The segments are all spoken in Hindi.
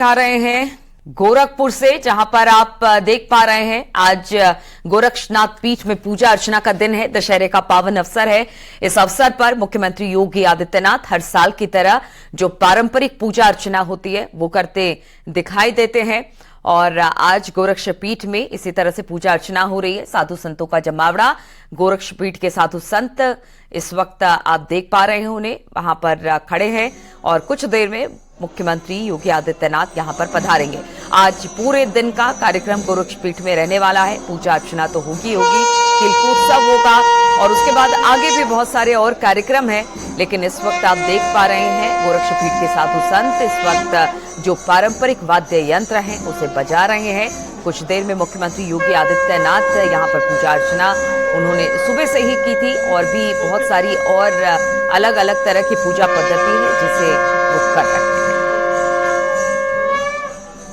आ रहे हैं गोरखपुर से, जहां पर आप देख पा रहे हैं आज गोरक्षनाथ पीठ में पूजा अर्चना का दिन है। दशहरे का पावन अवसर है। इस अवसर पर मुख्यमंत्री योगी आदित्यनाथ हर साल की तरह जो पारंपरिक पूजा अर्चना होती है वो करते दिखाई देते हैं और आज गोरक्षपीठ में इसी तरह से पूजा अर्चना हो रही है। साधु संतों का जमावड़ा, गोरक्षपीठ के साधु संत इस वक्त आप देख पा रहे हैं, उन्हें वहां पर खड़े हैं और कुछ देर में मुख्यमंत्री योगी आदित्यनाथ यहां पर पधारेंगे। आज पूरे दिन का कार्यक्रम गोरक्षपीठ में रहने वाला है। पूजा अर्चना तो होगी, तिलकोत्सव होगा और उसके बाद आगे भी बहुत सारे और कार्यक्रम हैं। लेकिन इस वक्त आप देख पा रहे हैं गोरक्षपीठ के साधु संत इस वक्त जो पारंपरिक वाद्य यंत्र हैं उसे बजा रहे हैं। कुछ देर में मुख्यमंत्री योगी आदित्यनाथ यहां पर पूजा अर्चना उन्होंने सुबह से ही की थी और भी बहुत सारी और अलग अलग तरह की पूजा पद्धति है जिसे वो कर रहे हैं।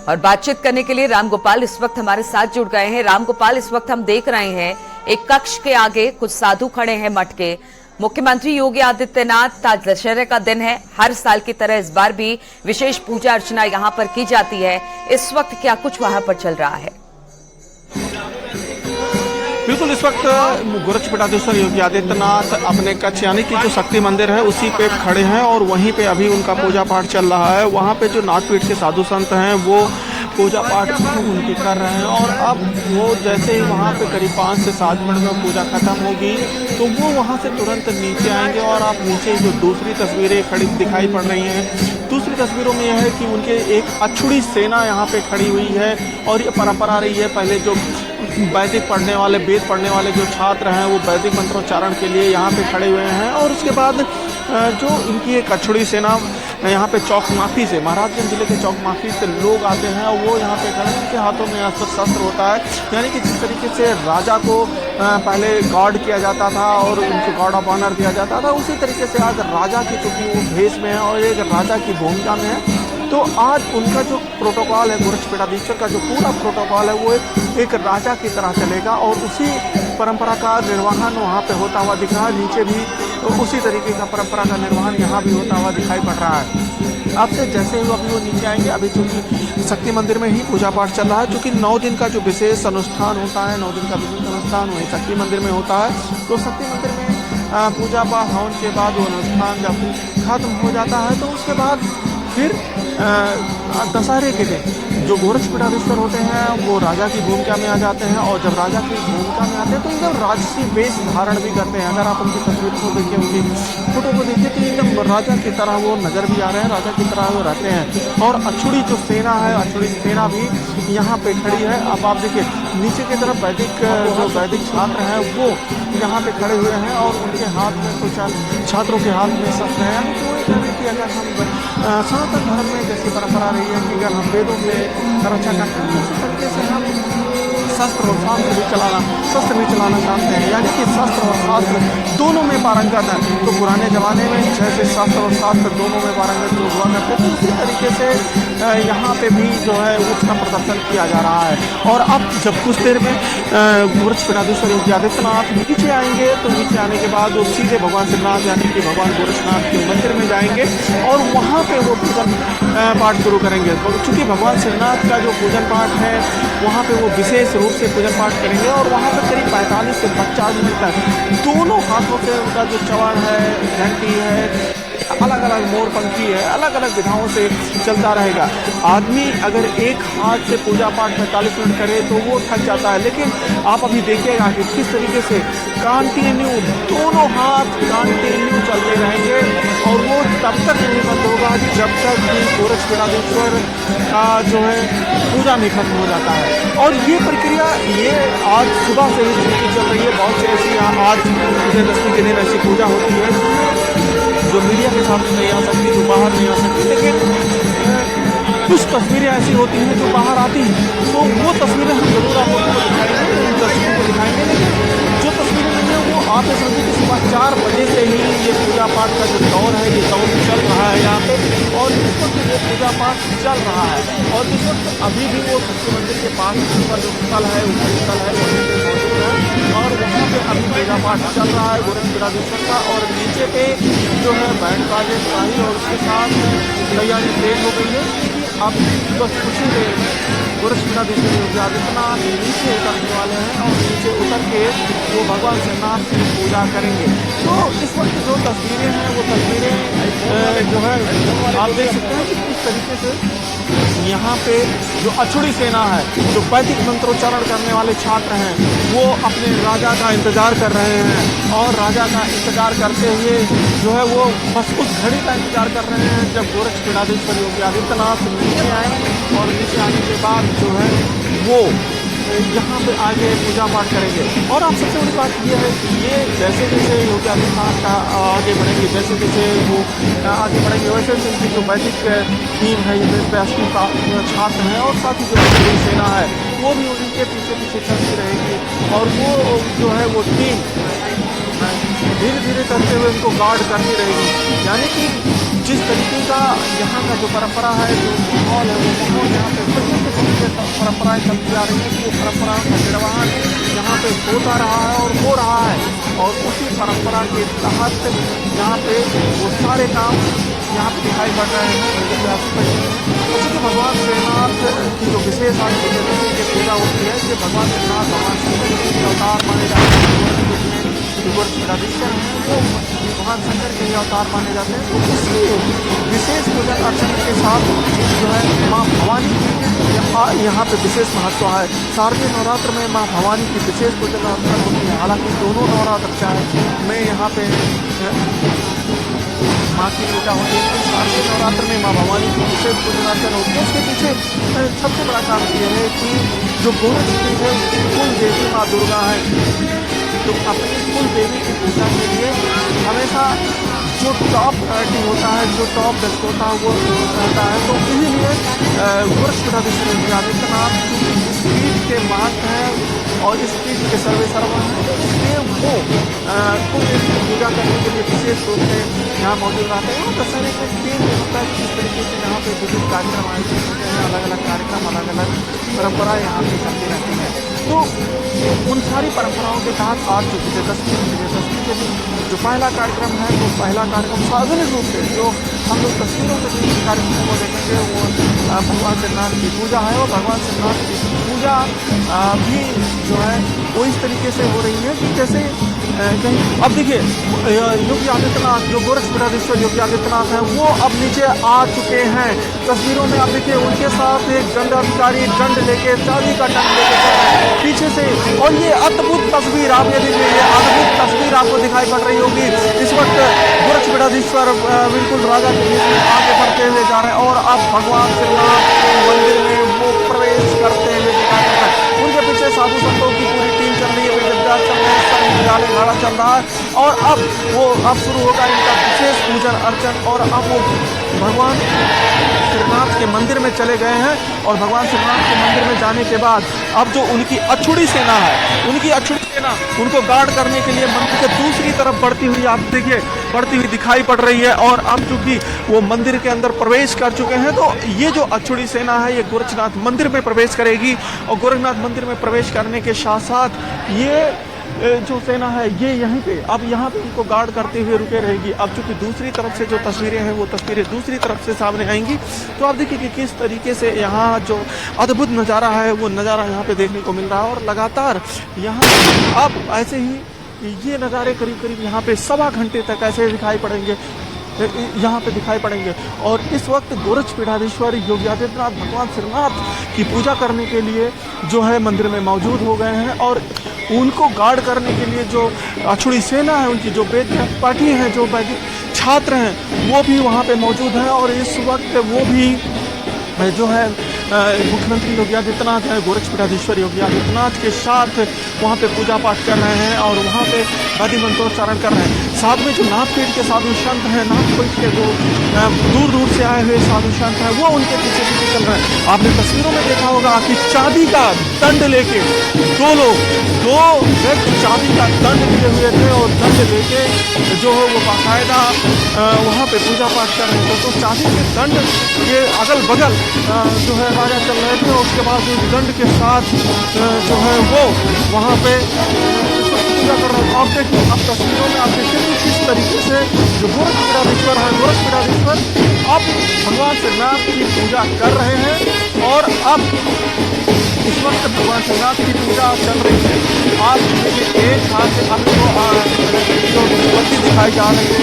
और बातचीत करने के लिए रामगोपाल इस वक्त हमारे साथ जुड़ गए हैं। रामगोपाल, इस वक्त हम देख रहे हैं एक कक्ष के आगे कुछ साधु खड़े हैं मठ के। मुख्यमंत्री योगी आदित्यनाथ, आज दशहरे का दिन है, हर साल की तरह इस बार भी विशेष पूजा अर्चना यहां पर की जाती है। इस वक्त क्या कुछ वहां पर चल रहा है? बिल्कुल, इस वक्त गोरक्षपीठाधीश्वर योगी आदित्यनाथ अपने कक्ष यानी कि जो शक्ति मंदिर है उसी पे खड़े हैं और वहीं पे अभी उनका पूजा पाठ चल रहा है। वहाँ पे जो नाथपीठ के साधु संत हैं वो पूजा पाठ उनकी कर रहे हैं और अब वो जैसे ही वहाँ पे करीब 5 से 7 मिनट में पूजा खत्म होगी तो वो वहाँ से तुरंत नीचे आएंगे। और आप नीचे जो दूसरी तस्वीरें खड़ी दिखाई पड़ रही हैं, दूसरी तस्वीरों में यह है कि उनके एक अछूड़ी सेना यहाँ पे खड़ी हुई है और ये परंपरा रही है। पहले जो वैदिक पढ़ने वाले, वेद पढ़ने वाले जो छात्र हैं वो वैदिक मंत्रोच्चारण के लिए यहाँ पे खड़े हुए हैं और उसके बाद जो इनकी एक अछूड़ी सेना यहाँ पे चौक माफी से, महाराजगंज जिले के चौक माफी से लोग आते हैं और वो यहाँ पे खड़े हैं। उनके हाथों में शस्त्र होता है, यानी कि जिस तरीके से राजा को पहले गार्ड किया जाता था और उनको गार्ड ऑफ ऑनर दिया जाता था, उसी तरीके से आज राजा की चूंकि वो भेष में है और एक राजा की भूमिका में है तो आज उनका जो प्रोटोकॉल है, गोरक्षपीठाधीश्वर का जो पूरा प्रोटोकॉल है वो एक राजा की तरह चलेगा और उसी परंपरा का निर्वहन वहाँ पे होता हुआ दिख रहा है। नीचे भी तो उसी तरीके का परंपरा का निर्वहन यहाँ भी होता हुआ दिखाई पड़ रहा है। अब से जैसे ही अभी वो नीचे आएंगे, अभी चूंकि शक्ति मंदिर में ही पूजा पाठ चल रहा है, चूंकि 9 दिन का जो विशेष अनुष्ठान होता है, 9 दिन का विशेष अनुष्ठान वही शक्ति मंदिर में होता है। तो शक्ति मंदिर में पूजा पाठ होने के बाद वो अनुष्ठान जब खत्म हो जाता है तो उसके बाद फिर दशहरे के दिन जो गोरक्षपीठाधीश्वर होते हैं वो राजा की भूमिका में आ जाते हैं और जब राजा की भूमिका में आते हैं तो एकदम राजसी वेश धारण भी करते हैं। अगर आप उनकी तस्वीर को देखिए, उनकी फोटो को देखिए तो एकदम राजा की तरह वो नजर भी आ रहे हैं, राजा की तरह वो रहते हैं। और अछूड़ी जो सेना है, अछूड़ी सेना भी यहाँ पे खड़ी है। अब आप देखिए नीचे की तरफ जो वैदिक छात्र हैं वो यहाँ पे खड़े हुए हैं और उनके हाथ में कुछ छात्रों के हाथ में शस्त्र है। कि अगर हम सनातन धर्म में जैसी परंपरा रही है कि अगर हम वेदों से रक्षा करते हैं उसी तरीके से हम शस्त्र और शास्त्र भी चलाना चाहते हैं, यानी कि शस्त्र और शास्त्र दोनों में पारंगत है। तो पुराने जमाने में जैसे शस्त्र और शास्त्र दोनों में पारंगत जो हुआ करते थे उसी तरीके से यहाँ पे भी जो है उसका प्रदर्शन किया जा रहा है। और अब जब कुछ देर में गोरक्षपीठाधीश्वर योगी आदित्यनाथ नीचे आएंगे तो नीचे आने के बाद वो सीधे भगवान श्रीनाथ यानी कि भगवान गोरक्षनाथ के मंदिर में जाएंगे और वहाँ पे वो पूजन पाठ शुरू करेंगे। चूँकि भगवान श्रीनाथ का जो पूजन पाठ है वहाँ पे वो विशेष रूप से पूजन पाठ करेंगे और वहाँ पर करीब 45 से 50 मिनट तक दोनों हाथों से उनका जो चवड़ है, घंटी है, अलग अलग मोरपंखी है, अलग अलग विधाओं से चलता रहेगा। आदमी अगर एक हाथ से पूजा पाठ 45 मिनट करे तो वो थक जाता है, लेकिन आप अभी देखिएगा कि किस तरीके से कंटिन्यू दोनों हाथ कंटिन्यू चलते रहेंगे और वो तब तक नहीं बंद होगा जब तक कि गोरक्षपीठाधीश्वर का जो है पूजा नहीं खत्म हो जाता है। और ये प्रक्रिया ये आज सुबह से ही चल रही है। बहुत से ऐसी आज विजयदशमी के दिन ऐसी पूजा होती है जो मीडिया के सामने नहीं आ सकती, जो बाहर नहीं आ सकती, लेकिन कुछ तस्वीरें ऐसी होती हैं जो बाहर आती हैं तो वो तस्वीरें हम जरूर आप लोगों को दिखाएंगे, उन दर्शकों को दिखाएंगे। लेकिन जो तस्वीरें नहीं है वो आप समझिए कि सुबह 4 बजे से ही ये पूजा पाठ का जो दौर है ये दौर चल रहा है यहाँ पे और इस वक्त ये पूजा पाठ चल रहा है। और इस वक्त अभी भी वो शक्ति मंदिर के पास का जो स्थल है वहीं पे मौजूद है और वहाँ पे अभी पूजा पाठ चल रहा है गोरक्षपीठाधीश्वर का। और नीचे पे जो है बैंड बाजे शाही और उसके साथ तैयारी तेज हो गई है। अब बस कुछ ही देर में गोरक्ष पीठाधीश्वर योगी आदित्यनाथ नीचे उतरने वाले हैं और नीचे उतर के वो भगवान श्रीनाथ की पूजा करेंगे। तो इस वक्त जो तस्वीरें हैं वो तस्वीरें जो है आप देख सकते हैं कि किस तरीके से यहाँ पे जो अछुड़ी सेना है, जो वैदिक मंत्रोच्चारण करने वाले छात्र हैं, वो अपने राजा का इंतजार कर रहे हैं और राजा का इंतजार करते हुए जो है वो बस उस घड़ी का इंतजार कर रहे हैं जब गोरक्ष पीठाधीश्वर योगी आदित्यनाथ नीचे आए और नीचे आने के बाद जो है वो यहाँ पे आगे पूजा पाठ करेंगे। और आप सबसे बड़ी बात ये है कि ये जैसे जैसे योगी आदित्यनाथ का आगे बढ़ेंगे, जैसे जैसे वो आगे बढ़ेंगे, वैसे वैसे इनकी जो वैदिक टीम है, ये वैष्णव का छात्र हैं और साथ ही जो सेना है वो भी उनके पीछे पीछे चलती रहेगी और वो जो है वो टीम धीरे धीरे करते हुए उनको गार्ड करती रहेगी। यानी कि जिस तरीके का यहाँ का जो परंपरा है, जो माहौल है, वो माहौल यहाँ पे परंपराएं चलती आ रही हैं, वो परंपराओं का निर्वहन यहाँ पे होता रहा है और हो रहा है और उसी परंपरा के तहत यहाँ पे वो सारे काम यहाँ पे दिखाई पड़ रहे हैं। जैसे भगवान श्रीनाथ की जो विशेष आज की पूजा होती है, ये भगवान श्रीनाथ भगवान शंकर के अवतार माने जाते हैं। गोरक्ष पीठाधीश्वर हैं वो भगवान शंकर के अवतार माने जाते हैं। तो इसलिए विशेष पूजा अर्चना के साथ जो है माँ भवानी की यहाँ पे विशेष महत्व है। शारदीय नवरात्र में माँ भवानी की विशेष पूजा अर्चना होती है। हालांकि दोनों नवरात्र चाहे में यहाँ पे माँ की पूजा होती है, शारदीय नवरात्र में माँ भवानी की विशेष पूजा अर्चना होती है। उसके पीछे सबसे बड़ा कारण ये है कि जो गोरक्ष पीठ है उसकी कुल देवी माँ दुर्गा है। तो अपनी कुल देवी की पूजा के लिए हमेशा जो टॉप प्रायोरिटी होता है, जो टॉप बेस्ट होता है वो रहता है। तो इसीलिए गोरक्ष पीठाधीश्वर योगी आदित्यनाथ इस पीठ के महत्व हैं और इस पीठ के सर्वे सर्वा हैं, इसलिए वो कुल देवी की पूजा करने के लिए विशेष रूप से यहाँ मौजूद रहते हैं। और दशहरे के 3 दिन होता है किस तरीके से यहाँ पे विभिन्न कार्यक्रम आयोजित होते हैं, अलग अलग कार्यक्रम, अलग अलग परंपरा यहाँ पे चलती रहती है। तो उन सारी परंपराओं के तहत आज जो विजयदशमी के दिन जो पहला कार्यक्रम है, वो पहला कार्यक्रम सार्वजनिक रूप से जो हम लोग तस्वीरों के बीच कार्यक्रमों को देखेंगे वो भगवान श्रीनाथ की पूजा है। और भगवान श्रीनाथ की पूजा भी जो है वो इस तरीके से हो रही है कि जैसे कहीं अब देखिए योगी आदित्यनाथ जो गोरक्ष पीठाधीश्वर योगी आदित्यनाथ हैं वो अब नीचे आ चुके हैं। तस्वीरों में आप देखिए उनके साथ एक दंडाधिकारी दंड लेके, चांदी का दंड लेके पीछे से, और ये अद्भुत तस्वीर आप ये देखिए, ये अद्भुत तस्वीर आपको दिखाई पड़ रही होगी। इस वक्त गोरक्ष पीठाधीश्वर बिल्कुल राजा के बीच में आगे बढ़ते हुए जा रहे हैं और अब भगवान श्रीनाथ के मंदिर में वो प्रवेश करते हुए दिखाई पड़ रहे हैं। उनके पीछे साधु संतों की पूरी टीम चल रही है, विद्या चल रहे हैं, गाले घाड़ा चल रहा है और अब शुरू होगा इनका विशेष पूजन अर्चन। और अब वो भगवान श्रीनाथ के मंदिर में चले गए हैं और भगवान श्रीनाथ के मंदिर में जाने के बाद अब जो उनकी अछुड़ी सेना है, उनकी अछुड़ी सेना उनको गार्ड करने के लिए मंदिर के दूसरी तरफ बढ़ती हुई आप देखिए बढ़ती हुई दिखाई पड़ रही है। और अब चूंकि वो मंदिर के अंदर प्रवेश कर चुके हैं तो ये जो अछुड़ी सेना है ये गोरक्षनाथ मंदिर में प्रवेश करेगी और गोरखनाथ मंदिर में प्रवेश करने के साथ साथ ये जो सेना है ये यहीं पे अब यहाँ पे उनको गार्ड करते हुए रुके रहेगी। अब चूंकि दूसरी तरफ से जो तस्वीरें हैं वो तस्वीरें दूसरी तरफ से सामने आएंगी तो आप देखिए कि किस तरीके से यहाँ जो अद्भुत नज़ारा है वो नज़ारा यहाँ पे देखने को मिल रहा है। और लगातार यहाँ अब ऐसे ही ये नज़ारे करीब करीब यहाँ पे 1.25 घंटे तक ऐसे दिखाई पड़ेंगे, यहाँ पे दिखाई पड़ेंगे। और इस वक्त गोरक्ष पीठाधीश्वर योगी आदित्यनाथ भगवान श्रीनाथ की पूजा करने के लिए जो है मंदिर में मौजूद हो गए हैं और उनको गार्ड करने के लिए जो अछुड़ी सेना है, उनकी जो वैदिक पार्टी हैं, जो वैदिक छात्र हैं वो भी वहाँ पे मौजूद हैं। और इस वक्त वो भी जो है मुख्यमंत्री योगी आदित्यनाथ है, गोरक्ष पीठाधीश्वर योगी आदित्यनाथ के साथ वहाँ पे पूजा पाठ कर रहे हैं और वहाँ पे वैदिक मंत्रोच्चारण कर रहे हैं। साथ में जो नाथपीठ के साधु संत हैं, नाथपीठ के जो दूर दूर से आए हुए साधु संत हैं वो उनके पीछे पीछे चल रहे हैं। आपने तस्वीरों में देखा होगा कि चांदी का दंड लेके दो व्यक्ति चांदी का दंड लिए हुए थे और दंड लेके जो है वो बाकायदा वहाँ पे पूजा पाठ कर रहे थे। तो चांदी के दंड के अगल बगल जो है राजा चल रहे थे और उसके बाद उस दंड के साथ जो है वो वहाँ पे पूजा कर रहे हैं। आप देखिए, आप तस्वीरों में आप देखिए कि किस तरीके से जो गोरखपीठाधीश्वर है, गोरखपीठाधीश्वर अब भगवान श्रीनाथ की पूजा कर रहे हैं। और अब इस वक्त भगवान श्रीनाथ की पूजा चल रही है। आप देखिए, एक हाथ से आपको जो भगवती दिखाई जा रही है,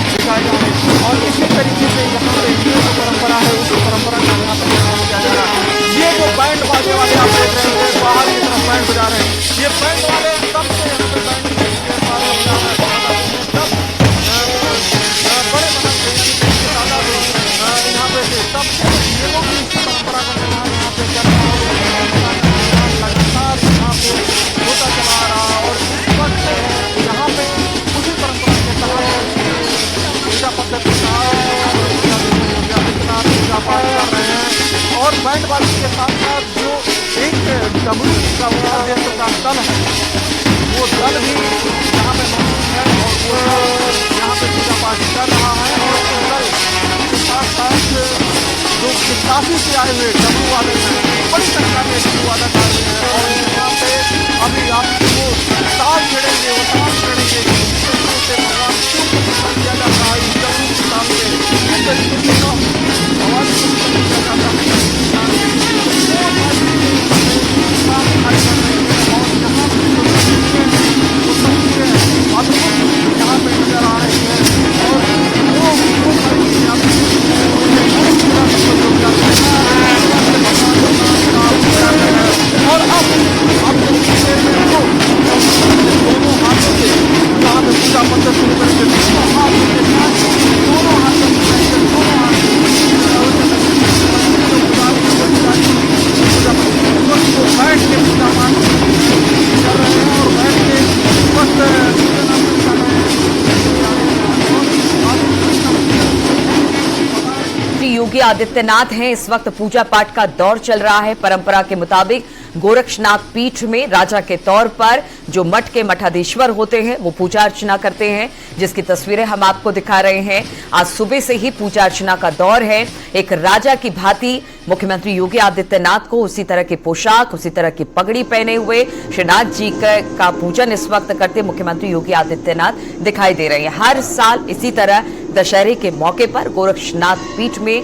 दिखाई जा रही है। और इसी तरीके से यहाँ पे जो परंपरा है, उस परंपरा का यहाँ पर निर्माण किया जा रहा है। ये जो बैंड बाजे वाले आप देख रहे हैं, बाहर की तरफ बैंड बजा रहे हैं, ये बैंड वाले तब से यहाँ पे बैंड बजा रहे हैं, तब बड़े यहाँ पे थे, तब से ये लोग इस परंपरा का निर्माण यहाँ पे कर रहा है। लगातार यहाँ पे होता चला रहा। और इस वक्त यहाँ पे उसी परंपरा के तहत पूजा पद्धति पूजा पाठ कर रहे हैं। और बैंड बाजी के साथ साथ जो एक डमरू का उद्देश्य का दल है, वो दल भी यहाँ पे मौजूद है। और वो दल यहाँ पे पूजा पाठ कर रहा है। और उस दल के साथ साथ जो काफी से आए हुए डमरू वाले हैं, बड़ी संख्या में डमरू वाले आए हुए हैं। और यहाँ पे अभी आपको ताल छेड़ेंगे, वो ताल छेड़ेंगे से भगवान शिव को प्रसन्न किया जाता है। इस डमरू की ताल से इस तरीके से भगवान को प्रसन्न किया जाता है। यहाँ पे नजर आ रही है। और अब दोनों हाथों से यहाँ पे पूजा पद्धति शुरू करके दोनों हाथों के साथ दोनों हाथों से बैठ के पूजा पाठ कर रहे हैं। और बैठ के वक्त योगी आदित्यनाथ हैं। इस वक्त पूजा पाठ का दौर चल रहा है। परंपरा के मुताबिक गोरक्षनाथ पीठ में राजा के तौर पर जो मठ के मठाधीश्वर होते हैं वो पूजा अर्चना करते हैं, जिसकी तस्वीरें हम आपको दिखा रहे हैं। आज सुबह से ही पूजा अर्चना का दौर है। एक राजा की भांति मुख्यमंत्री योगी आदित्यनाथ को उसी तरह की पोशाक, उसी तरह की पगड़ी पहने हुए श्रीनाथ जी का पूजन इस वक्त करते मुख्यमंत्री योगी आदित्यनाथ दिखाई दे रहे हैं। हर साल इसी तरह दशहरे के मौके पर गोरक्षनाथ पीठ में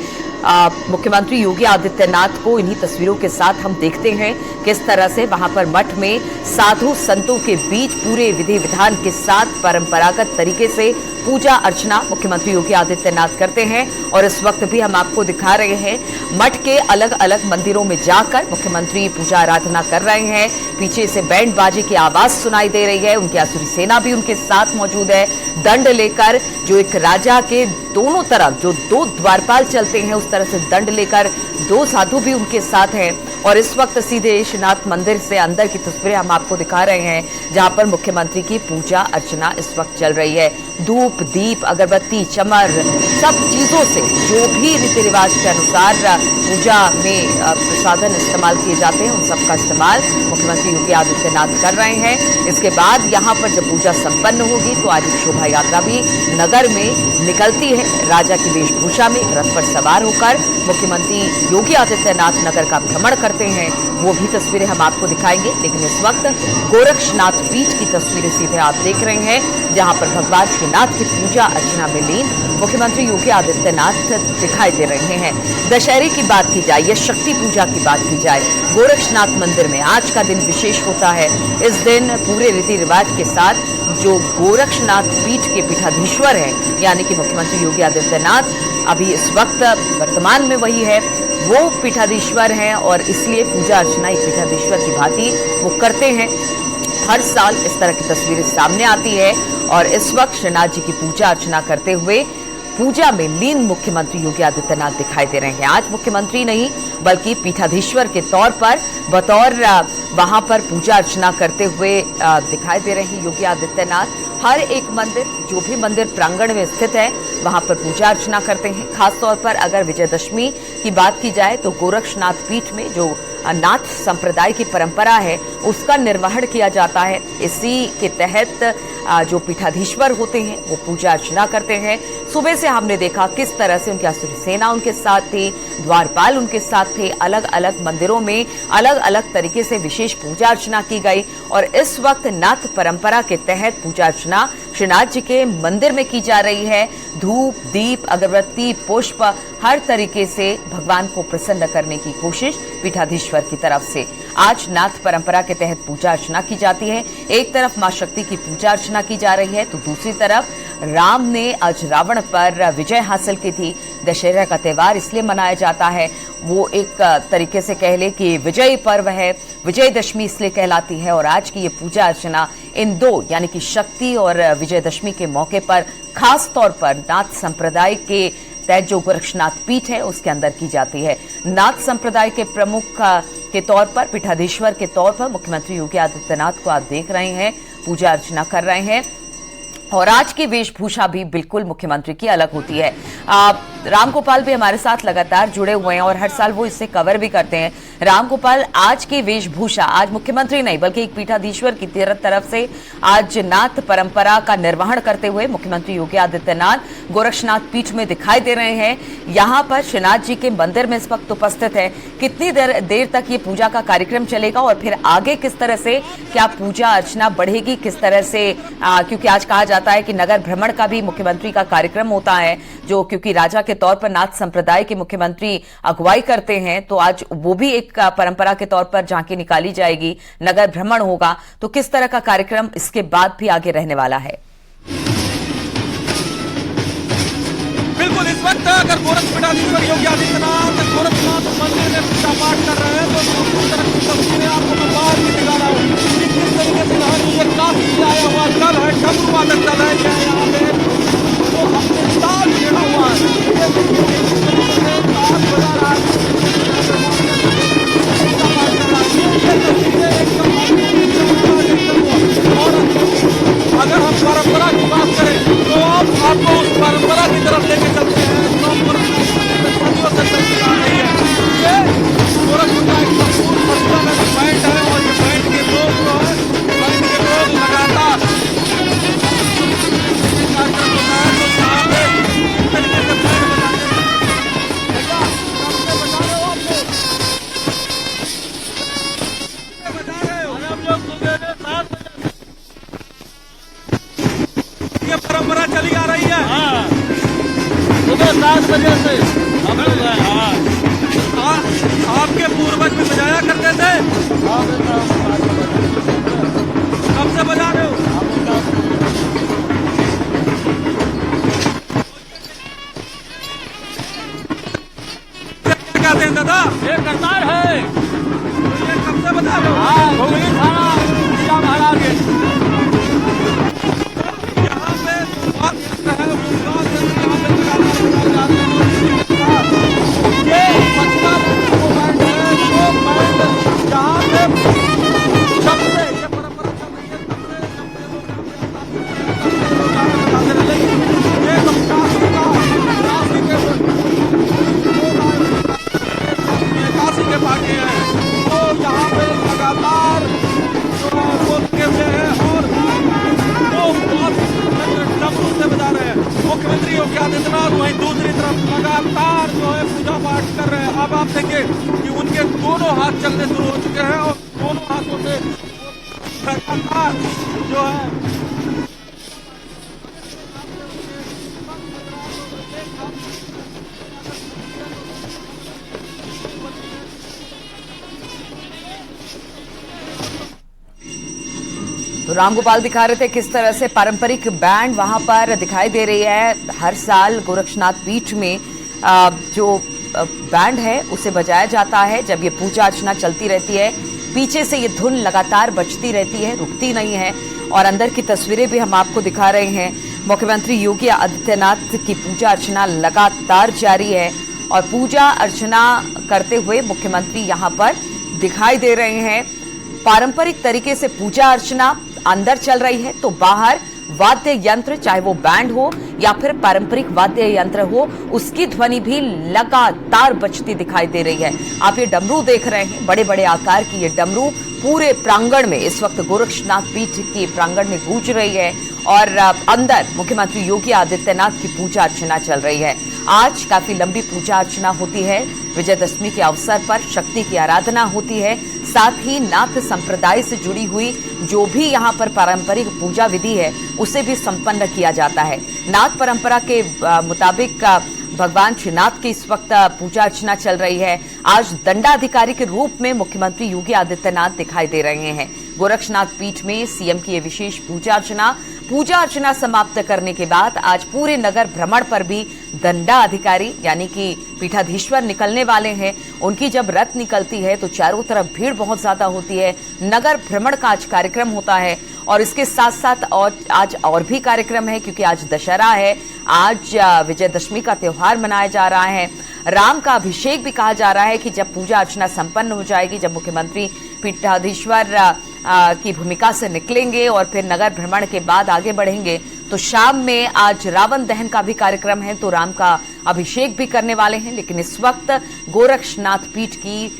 मुख्यमंत्री योगी आदित्यनाथ को इन्हीं तस्वीरों के साथ हम देखते हैं किस तरह से वहां पर मठ में साधु संतों के बीच पूरे विधि विधान के साथ परंपरागत तरीके से पूजा अर्चना मुख्यमंत्री योगी आदित्यनाथ करते हैं। और इस वक्त भी हम आपको दिखा रहे हैं मठ के अलग अलग मंदिरों में जाकर मुख्यमंत्री पूजा आराधना कर रहे हैं। पीछे से बैंड बाजे की आवाज सुनाई दे रही है। उनकी आसुरी सेना भी उनके साथ मौजूद है, दंड लेकर। जो एक राजा के दोनों तरफ जो दो द्वारपाल चलते हैं, उस तरह से दंड लेकर दो साधु भी उनके साथ हैं। और इस वक्त सीधे श्रीनाथ मंदिर से अंदर की तस्वीरें हम आपको दिखा रहे हैं, जहां पर मुख्यमंत्री की पूजा अर्चना इस वक्त चल रही है। धूप, दीप, अगरबत्ती, चमर, सब चीजों से जो भी रीति रिवाज के अनुसार पूजा में प्रसाधन इस्तेमाल किए जाते हैं, उन सब का इस्तेमाल मुख्यमंत्री योगी आदित्यनाथ कर रहे हैं। इसके बाद यहाँ पर जब पूजा संपन्न होगी तो आज एक शोभा यात्रा भी नगर में निकलती है। राजा की वेशभूषा में रथ पर सवार होकर मुख्यमंत्री योगी आदित्यनाथ नगर का भ्रमण करते हैं। वो भी तस्वीरें हम आपको दिखाएंगे। लेकिन इस वक्त गोरक्षनाथ पीठ की तस्वीरें सीधे आप देख रहे हैं, जहां पर भगवान श्रीनाथ की पूजा अर्चना में लीन मुख्यमंत्री योगी आदित्यनाथ दिखाई दे रहे हैं। दशहरे की बात की जाए या शक्ति पूजा की बात की जाए, गोरक्षनाथ मंदिर में आज का दिन विशेष होता है। इस दिन पूरे रीति रिवाज के साथ जो गोरक्षनाथ पीठ के पीठाधीश्वर हैं, यानी कि मुख्यमंत्री योगी आदित्यनाथ अभी इस वक्त वर्तमान में वही है, वो पीठाधीश्वर हैं। और इसलिए पूजा अर्चना एक पीठाधीश्वर की भांति वो करते हैं। हर साल इस तरह की तस्वीरें सामने आती है। और इस वक्त श्रीनाथ जी की पूजा अर्चना करते हुए पूजा में लीन मुख्यमंत्री योगी आदित्यनाथ दिखाई दे रहे हैं। आज मुख्यमंत्री नहीं बल्कि पीठाधीश्वर के तौर पर बतौर वहां पर पूजा अर्चना करते हुए दिखाई दे रहे हैं योगी आदित्यनाथ। हर एक मंदिर, जो भी मंदिर प्रांगण में स्थित है, वहां पर पूजा अर्चना करते हैं। खासतौर पर अगर विजयदशमी की बात की जाए तो गोरक्षनाथ पीठ में जो नाथ संप्रदाय की परंपरा है उसका निर्वहन किया जाता है। इसी के तहत जो पीठाधीश्वर होते हैं वो पूजा अर्चना करते हैं। सुबह से हमने देखा किस तरह से उनकी असुरी सेना उनके साथ थी, द्वारपाल उनके साथ थे, अलग अलग मंदिरों में अलग अलग तरीके से विशेष पूजा अर्चना की गई। और इस वक्त नाथ परंपरा के तहत पूजा अर्चना श्रीनाथ जी के मंदिर में की जा रही है। धूप, दीप, अगरबत्ती, पुष्प, हर तरीके से भगवान को प्रसन्न करने की कोशिश पीठाधीश्वर की तरफ से आज नाथ परंपरा के तहत पूजा अर्चना की जाती है। एक तरफ मां शक्ति की पूजा अर्चना की जा रही है तो दूसरी तरफ राम ने आज रावण पर विजय हासिल की थी। दशहरा का त्योहार इसलिए मनाया जाता है, वो एक तरीके से कह ले कि विजय पर्व है, विजयदशमी इसलिए कहलाती है। और आज की ये पूजा अर्चना इन दो यानी कि शक्ति और विजयदशमी के मौके पर खास तौर पर नाथ संप्रदाय के तहत जो गोरक्षनाथ पीठ है उसके अंदर की जाती है। नाथ संप्रदाय के प्रमुख के तौर पर, पीठाधीश्वर के तौर पर मुख्यमंत्री योगी आदित्यनाथ को आप देख रहे हैं पूजा अर्चना कर रहे हैं। और आज की वेशभूषा भी बिल्कुल मुख्यमंत्री की अलग होती है। रामगोपाल भी हमारे साथ लगातार जुड़े हुए हैं और हर साल वो इससे कवर भी करते हैं। रामगोपाल, आज की वेशभूषा, आज मुख्यमंत्री नहीं बल्कि एक पीठाधीश्वर की तरफ से आज नाथ परंपरा का निर्वहन करते हुए मुख्यमंत्री योगी आदित्यनाथ गोरक्षनाथ पीठ में दिखाई दे रहे हैं। यहाँ पर श्रीनाथ जी के मंदिर में इस वक्त उपस्थित है। कितनी देर तक ये पूजा का कार्यक्रम चलेगा और फिर आगे किस तरह से क्या पूजा अर्चना बढ़ेगी, किस तरह से क्योंकि आज कहा जाता है कि नगर भ्रमण का भी मुख्यमंत्री का कार्यक्रम होता है, जो क्योंकि राजा के तौर पर नाथ संप्रदाय के मुख्यमंत्री अगुवाई करते हैं, तो आज वो भी एक परंपरा के तौर पर झांकी निकाली जाएगी, नगर भ्रमण होगा। तो किस तरह का कार्यक्रम इसके बाद भी आगे रहने वाला है? बिल्कुल, इस वक्त अगर पीठाधीश्वर योगी आदित्यनाथ गोरक्षनाथ मंदिर में पूजा पाठ कर रहे हैं तो दूसरी तरफ की तस्वीरें आपको मैं बाहर भी दिखा रहा हूँ। किस तरीके से यहाँ ये काफी आया हुआ दल है, डमरू वादक दल है यहाँ पे, तो अपने साथ जुड़ा हुआ है। ये ताल बजा रहा है, पूजा पाठ कर रहा है। ये तस्वीरें एकदम और अगर हम परंपरा की बात करें तो अब आपको उस परंपरा की तरफ लेके चलते हैं जो सदियों से चलती आ रही है। ये गोरखपुर का एक संपूर्ण फंक्शन है, बैंड है और ये बैंड के लोग जो है, बैंड के लोग लगातार कार्यक्रम होता है तो यहाँ पे इस तरीके से बैंड बजाते हैं। भैया कब से बजा रहे हो आप लोग? बजा रहे हो? हम लोग सुबह में 7 बजे ये परंपरा चली आ रही है। हाँ, सुबह 7 बजे से हम लोग आपके पूर्वज भी बजाया करते थे। कब से बजा रहे हो? क्या कहते हैं दादा? ये करतार है। तो ये कब से बजा रहे हो? हाँ, घुगली थाना जिला महाराज के यहाँ पे काशी के भाग्य हैं तो यहाँ पे लगातार जो है वो लगे हुए हैं और डमरू से बजा रहे हैं। मुख्यमंत्री योगी आदित्यनाथ वहीं दूसरी तरफ लगातार जो है पूजा पाठ कर रहे हैं। अब आप देखिए कि उनके दोनों हाथ चलने शुरू हो चुके हैं और दोनों हाथों से लगातार जो है तो रामगोपाल दिखा रहे थे किस तरह से पारंपरिक बैंड वहां पर दिखाई दे रही है। हर साल गोरक्षनाथ पीठ में जो बैंड है उसे बजाया जाता है जब ये पूजा अर्चना चलती रहती है। पीछे से ये धुन लगातार बजती रहती है, रुकती नहीं है। और अंदर की तस्वीरें भी हम आपको दिखा रहे हैं। मुख्यमंत्री योगी आदित्यनाथ की पूजा अर्चना लगातार जारी है और पूजा अर्चना करते हुए मुख्यमंत्री यहाँ पर दिखाई दे रहे हैं। पारंपरिक तरीके से पूजा अर्चना अंदर चल रही है तो बाहर वाद्य यंत्र, चाहे वो बैंड हो या फिर पारंपरिक वाद्य यंत्र हो, उसकी ध्वनि भी लगातार बजती दिखाई दे रही है। आप ये डमरू देख रहे हैं, बड़े बड़े आकार की ये डमरू पूरे प्रांगण में इस वक्त गोरक्षनाथ पीठ के प्रांगण में गूंज रही है और अंदर मुख्यमंत्री योगी आदित्यनाथ की पूजा अर्चना चल रही है। आज काफी लंबी पूजा अर्चना होती है। विजयदशमी के अवसर पर शक्ति की आराधना होती है। साथ ही नाथ संप्रदाय से जुड़ी हुई जो भी यहाँ पर पारंपरिक पूजा विधि है उसे भी संपन्न किया जाता है। नाथ परंपरा के मुताबिक भगवान श्रीनाथ की इस वक्त पूजा अर्चना चल रही है। आज दंडाधिकारी के रूप में मुख्यमंत्री योगी आदित्यनाथ दिखाई दे रहे हैं। गोरक्षनाथ पीठ में सीएम की ये विशेष पूजा अर्चना समाप्त करने के बाद आज पूरे नगर भ्रमण पर भी दंडाधिकारी यानी कि पीठाधीश्वर निकलने वाले हैं। उनकी जब रथ निकलती है तो चारों तरफ भीड़ बहुत ज्यादा होती है। नगर भ्रमण का आज कार्यक्रम होता है और इसके साथ साथ आज और भी कार्यक्रम है, क्योंकि आज दशहरा है, आज विजयदशमी का त्योहार मनाया जा रहा है। राम का अभिषेक भी कहा जा रहा है कि जब पूजा अर्चना संपन्न हो जाएगी, जब मुख्यमंत्री पीठाधीश्वर की भूमिका से निकलेंगे और फिर नगर भ्रमण के बाद आगे बढ़ेंगे, तो शाम में आज रावण दहन का भी कार्यक्रम है, तो राम का अभिषेक भी करने वाले हैं। लेकिन इस वक्त गोरक्षनाथ पीठ की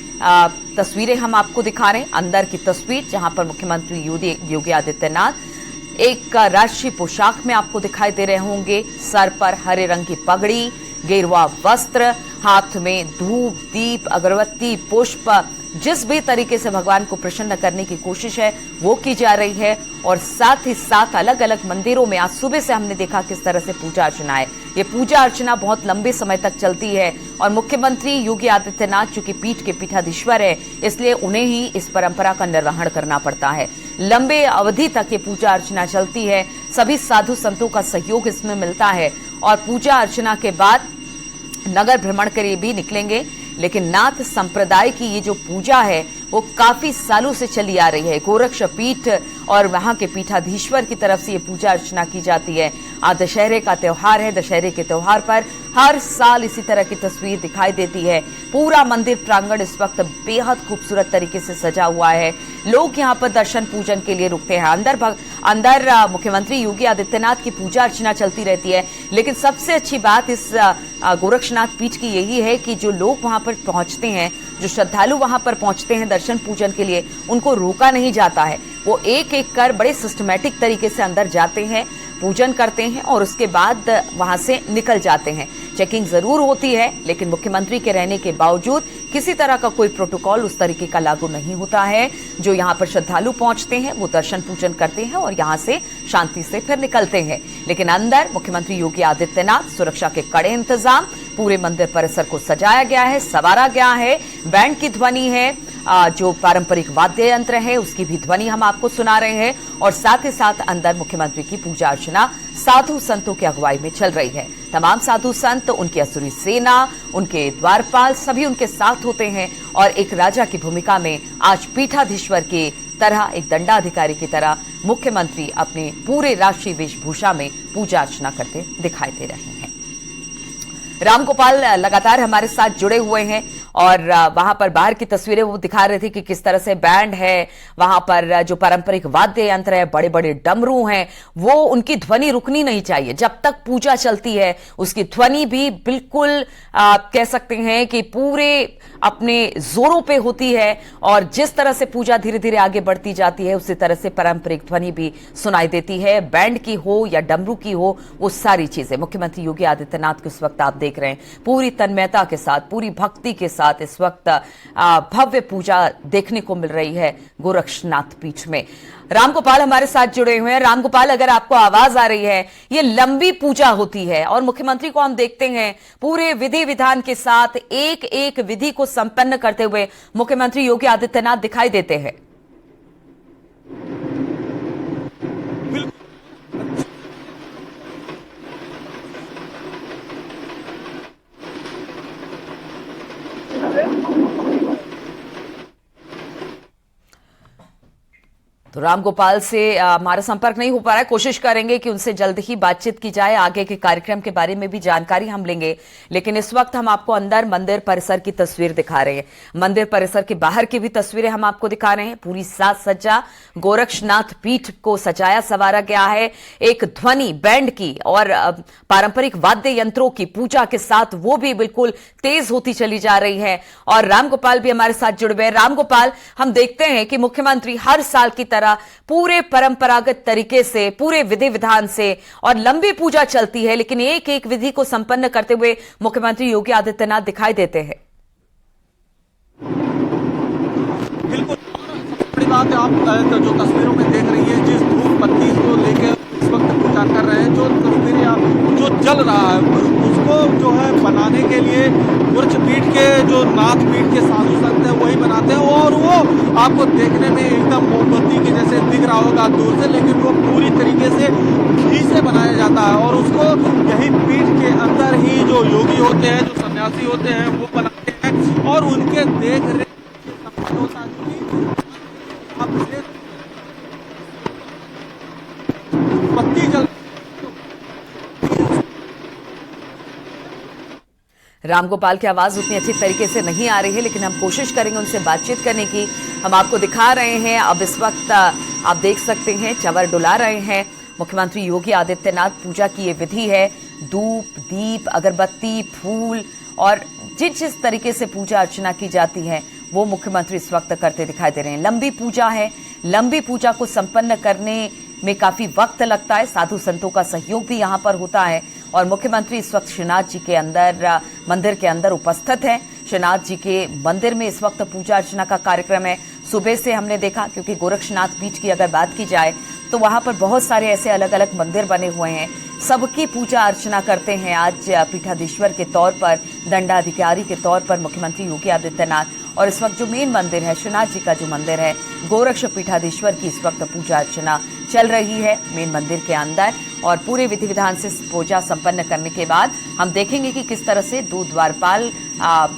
तस्वीरें हम आपको दिखा रहे हैं। अंदर की तस्वीर जहां पर मुख्यमंत्री योगी आदित्यनाथ एक राष्ट्रीय पोशाक में आपको दिखाई दे रहे होंगे। सर पर हरे रंग की पगड़ी, गेरुआ वस्त्र, हाथ में धूप, दीप, अगरबत्ती, पुष्प, जिस भी तरीके से भगवान को प्रसन्न करने की कोशिश है वो की जा रही है। और साथ ही साथ अलग अलग मंदिरों में आज सुबह से हमने देखा किस तरह से पूजा अर्चना है। ये पूजा अर्चना बहुत लंबे समय तक चलती है और मुख्यमंत्री योगी आदित्यनाथ चूंकि पीठ के पीठाधीश्वर है, इसलिए उन्हें ही इस परंपरा का निर्वहन करना पड़ता है। लंबे अवधि तक ये पूजा अर्चना चलती है। सभी साधु संतों का सहयोग इसमें मिलता है और पूजा अर्चना के बाद नगर भ्रमण के लिए भी निकलेंगे। लेकिन नाथ संप्रदाय की ये जो पूजा है वो काफी सालों से चली आ रही है। गोरक्ष पीठ और वहां के पीठाधीश्वर की तरफ से ये पूजा अर्चना की जाती है। आज दशहरे का त्योहार है। दशहरे के त्योहार पर हर साल इसी तरह की तस्वीर दिखाई देती है। पूरा मंदिर प्रांगण इस वक्त बेहद खूबसूरत तरीके से सजा हुआ है। लोग यहाँ पर दर्शन पूजन के लिए रुकते हैं। अंदर मुख्यमंत्री योगी आदित्यनाथ की पूजा अर्चना चलती रहती है। लेकिन सबसे अच्छी बात इस गोरक्षनाथ पीठ की यही है कि जो लोग वहां पर पहुंचते हैं, जो श्रद्धालु वहां पर पहुंचते हैं दर्शन पूजन के लिए, उनको रोका नहीं जाता है। वो एक एक कर बड़े सिस्टमैटिक तरीके से अंदर जाते हैं, पूजन करते हैं और उसके बाद वहां से निकल जाते हैं। चेकिंग जरूर होती है, लेकिन मुख्यमंत्री के रहने के बावजूद किसी तरह का कोई प्रोटोकॉल उस तरीके का लागू नहीं होता है। जो यहाँ पर श्रद्धालु पहुंचते हैं वो दर्शन पूजन करते हैं और यहाँ से शांति से फिर निकलते हैं। लेकिन अंदर मुख्यमंत्री योगी आदित्यनाथ, सुरक्षा के कड़े इंतजाम, पूरे मंदिर परिसर को सजाया गया है, संवारा गया है। बैंड की ध्वनि है, जो पारंपरिक वाद्य यंत्र है उसकी भी ध्वनि हम आपको सुना रहे हैं और साथ ही साथ अंदर मुख्यमंत्री की पूजा अर्चना साधु संतों की अगुवाई में चल रही है। तमाम साधु संत, उनकी असुरी सेना, उनके द्वारपाल सभी उनके साथ होते हैं और एक राजा की भूमिका में आज पीठाधीश्वर की तरह, एक दंडाधिकारी की तरह मुख्यमंत्री अपने पूरे राष्ट्रीय वेशभूषा में पूजा अर्चना करते दिखाई दे रहे हैं। रामगोपाल लगातार हमारे साथ जुड़े हुए हैं और वहां पर बाहर की तस्वीरें वो दिखा रहे थे कि किस तरह से बैंड है, वहां पर जो पारंपरिक वाद्य यंत्र है, बड़े बड़े डमरू हैं, वो उनकी ध्वनि रुकनी नहीं चाहिए। जब तक पूजा चलती है उसकी ध्वनि भी बिल्कुल कह सकते हैं कि पूरे अपने जोरों पे होती है और जिस तरह से पूजा धीरे धीरे आगे बढ़ती जाती है उसी तरह से पारंपरिक ध्वनि भी सुनाई देती है। बैंड की हो या डमरू की हो, वो सारी चीजें मुख्यमंत्री योगी आदित्यनाथ को इस वक्त आप देख रहे हैं पूरी तन्मयता के साथ, पूरी भक्ति के साथ इस वक्त भव्य पूजा देखने को मिल रही है गोरक्षनाथ पीठ में। रामगोपाल हमारे साथ जुड़े हुए हैं। रामगोपाल, अगर आपको आवाज आ रही है, ये लंबी पूजा होती है और मुख्यमंत्री को हम देखते हैं पूरे विधि विधान के साथ एक एक विधि को संपन्न करते हुए मुख्यमंत्री योगी आदित्यनाथ दिखाई देते हैं। तो रामगोपाल से हमारा संपर्क नहीं हो पा रहा है। कोशिश करेंगे कि उनसे जल्द ही बातचीत की जाए, आगे के कार्यक्रम के बारे में भी जानकारी हम लेंगे। लेकिन इस वक्त हम आपको अंदर मंदिर परिसर की तस्वीर दिखा रहे हैं। मंदिर परिसर के बाहर की भी तस्वीरें हम आपको दिखा रहे हैं। पूरी साज सज्जा गोरक्षनाथ पीठ को सजाया संवारा गया है। एक ध्वनि बैंड की और पारंपरिक वाद्य यंत्रों की पूजा के साथ वो भी बिल्कुल तेज होती चली जा रही है। और रामगोपाल भी हमारे साथ जुड़ गए। रामगोपाल, हम देखते हैं कि मुख्यमंत्री हर साल की तरह पूरे परंपरागत तरीके से, पूरे विधि विधान से और लंबी पूजा चलती है, लेकिन एक एक विधि को संपन्न करते हुए मुख्यमंत्री योगी आदित्यनाथ दिखाई देते हैं। बिल्कुल बड़ी बात है। आप जो तस्वीरों में देख रही है, जिस धूप बत्ती को लेकर इस वक्त पूजा कर रहे हैं, जो तस्वीरें आप जो जल रहा है उसको जो है बनाने के लिए गोरक्ष पीठ के जो नाथ पीठ के साधु संत हैं वही बनाते हैं। और वो आपको देखने में एकदम मोमबत्ती के जैसे दिख रहा होगा दूर से, लेकिन वो पूरी तरीके से घी से बनाया जाता है। और उसको यही पीठ के अंदर ही जो योगी होते हैं, जो सन्यासी होते हैं, वो बनाते हैं और उनके देख रेख होता है। बत्ती जल रामगोपाल की आवाज उतनी अच्छी तरीके से नहीं आ रही है, लेकिन हम कोशिश करेंगे उनसे बातचीत करने की। हम आपको दिखा रहे हैं। अब इस वक्त आप देख सकते हैं चवर डुला रहे हैं मुख्यमंत्री योगी आदित्यनाथ। पूजा की ये विधि है। धूप, दीप, अगरबत्ती, फूल और जिस तरीके से पूजा अर्चना की जाती है वो मुख्यमंत्री इस वक्त करते दिखाई दे रहे हैं। लंबी पूजा है। लंबी पूजा को संपन्न करने में काफी वक्त लगता है। साधु संतों का सहयोग भी यहां पर होता है। और मुख्यमंत्री इस वक्त श्रीनाथ जी के अंदर, मंदिर के अंदर उपस्थित हैं। श्रीनाथ जी के मंदिर में इस वक्त पूजा अर्चना का कार्यक्रम है। सुबह से हमने देखा, क्योंकि गोरक्षनाथ पीठ की अगर बात की जाए तो वहां पर बहुत सारे ऐसे अलग अलग मंदिर बने हुए हैं। सबकी पूजा अर्चना करते हैं। आज पीठाधीश्वर के तौर पर, दंडाधिकारी के तौर पर मुख्यमंत्री योगी आदित्यनाथ। और इस वक्त जो मेन मंदिर है, श्रीनाथ जी का जो मंदिर है, गोरक्ष पीठाधीश्वर की इस वक्त पूजा अर्चना चल रही है मेन मंदिर के अंदर। और पूरे विधि विधान से पूजा संपन्न करने के बाद हम देखेंगे कि किस तरह से दो द्वारपाल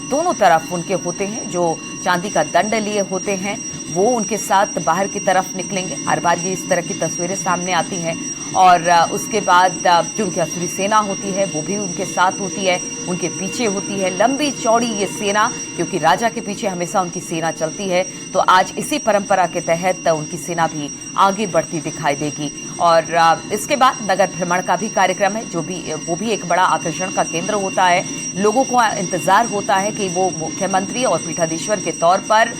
दोनों तरफ उनके होते हैं, जो चांदी का दंड लिए होते हैं, वो उनके साथ बाहर की तरफ निकलेंगे। हर बार ये इस तरह की तस्वीरें सामने आती हैं। और उसके बाद जो उनकी असुरी सेना होती है वो भी उनके साथ होती है, उनके पीछे होती है। लंबी चौड़ी ये सेना, क्योंकि राजा के पीछे हमेशा उनकी सेना चलती है, तो आज इसी परंपरा के तहत उनकी सेना भी आगे बढ़ती दिखाई देगी। और इसके बाद नगर भ्रमण का भी कार्यक्रम है, वो भी एक बड़ा आकर्षण का केंद्र होता है। लोगों को इंतजार होता है कि वो मुख्यमंत्री और पीठाधीश्वर के तौर पर,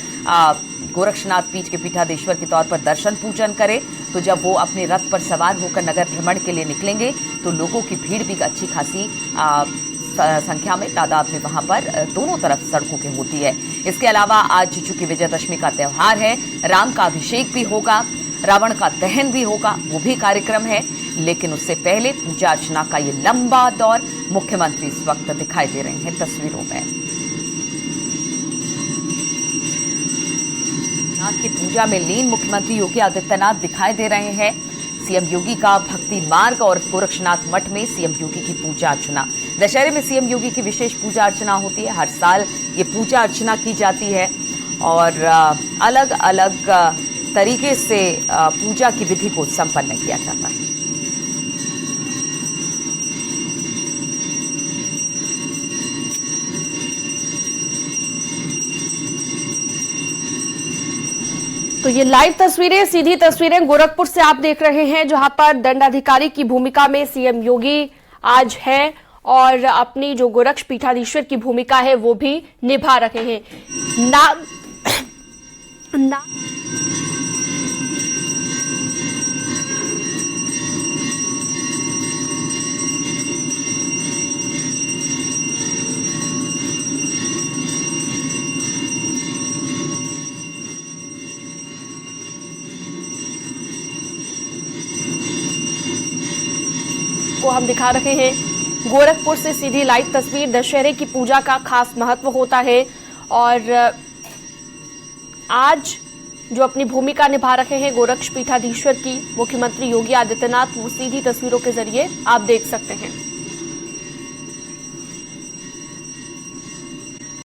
गोरक्षनाथ पीठ के पीठाधीश्वर के तौर पर दर्शन पूजन करें। तो जब वो अपने रथ पर सवार होकर नगर भ्रमण के लिए निकलेंगे तो लोगों की भीड़ भी अच्छी खासी संख्या में, तादाद में वहां पर दोनों तरफ सड़कों की होती है। इसके अलावा आज चूंकि विजयदशमी का त्योहार है, राम का अभिषेक भी होगा, रावण का दहन भी होगा, वो भी कार्यक्रम है। लेकिन उससे पहले पूजा अर्चना का ये लंबा दौर मुख्यमंत्री इस वक्त दिखाई दे रहे हैं तस्वीरों में। की पूजा में लीन मुख्यमंत्री योगी आदित्यनाथ दिखाई दे रहे हैं। सीएम योगी का भक्ति मार्ग और गोरक्षनाथ मठ में सीएम योगी की पूजा अर्चना। दशहरे में सीएम योगी की विशेष पूजा अर्चना होती है। हर साल ये पूजा अर्चना की जाती है और अलग अलग तरीके से पूजा की विधि को संपन्न किया जाता है। तो ये लाइव तस्वीरें, सीधी तस्वीरें गोरखपुर से आप देख रहे हैं, जहां पर दंडाधिकारी की भूमिका में सीएम योगी आज है और अपनी जो गोरक्ष पीठाधीश्वर की भूमिका है वो भी निभा रहे हैं। को हम दिखा रहे हैं गोरखपुर से सीधी लाइव तस्वीर। दशहरे की पूजा का खास महत्व होता है और आज जो अपनी भूमिका निभा रहे हैं गोरक्ष पीठाधीश्वर की मुख्यमंत्री योगी आदित्यनाथ, वो सीधी तस्वीरों के जरिए आप देख सकते हैं।